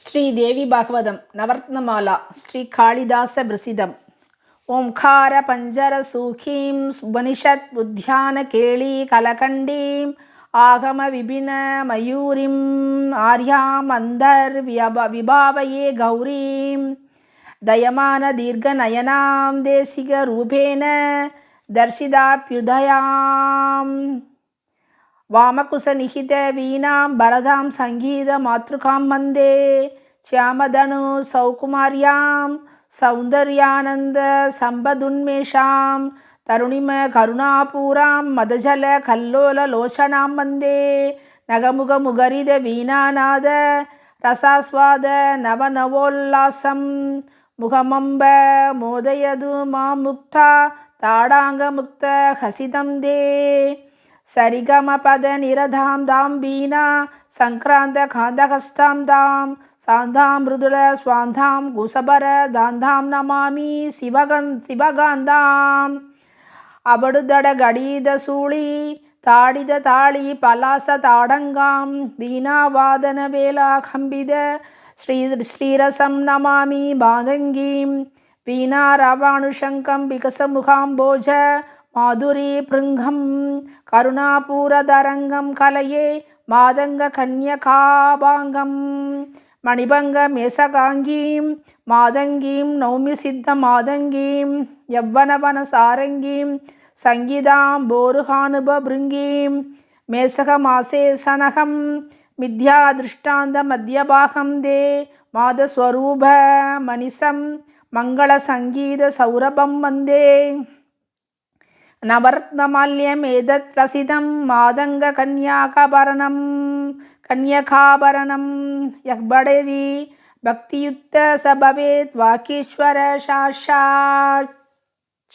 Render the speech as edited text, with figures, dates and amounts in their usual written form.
श्रीदेवी भागवतं नवरत्नमाला श्रीकालिदासप्रसिद्धम् ओंकारपञ्जरसूखीं उपनिषदुद्यानकेळी कलकण्डीम् आगमविपिनमयूरीम् आर्याम् अन्तर्विभावये गौरीं दयमानदीर्घनयनां देशिकरूपेण दर्शिताभ्युदयाम् वामकुशनिहित वीणां भरदां सङ्गीतमातृकां वन्दे श्यामधनु सौकुमार्यां सौन्दर्यानन्दसम्पदुन्मेषां तरुणिम करुणापूरां मदजलकल्लोललोचनां वन्दे नगमुगमुगरितवीणानाद रसास्वाद नवनवोल्लासं मुखमम्ब मोदयतु मां मुक्ता ताडाङ्गमुक्त हसितं दे சரிகமபத நிரதாம் தாம் வீணா சங்கிராந்த காந்தகஸ்தாம் தாம் சாந்தாம் மிருதுல ஸ்வாந்தாம் குசபர தாந்தாம் நமாமி சிவகாந்தாம் அபடுதட கடீத சூளி தாடித தாளி பலாச தாடங்காம் வீணாவாதன வேலா கம்பித ஸ்ரீரசம் நமாமி பாதங்கீம் வீணா ரவானுஷங்கம் விகசமுகாம்போஜ माधुरी पृंगं करुणापूरदरंगं कलये मादंग कन्यकाभांगं मणिभंग मेषकांगीं मादंगीं नौमि सिद्ध मादंगीं यव्वनवन सारंगीं संगीतां बोरुहानुभृंगीं मेषकमासे सनहं मिथ्या दृष्टान्त मध्यभागं दे मादस्वरूप मनिसं मंगल संगीत सौरभं वन्दे नवरत्नमाल्यम् एतत् रसितं मादंग कन्यकाभरणं यः पठति भक्तियुक्त स भवेत् वाकीश्वर साक्षात्।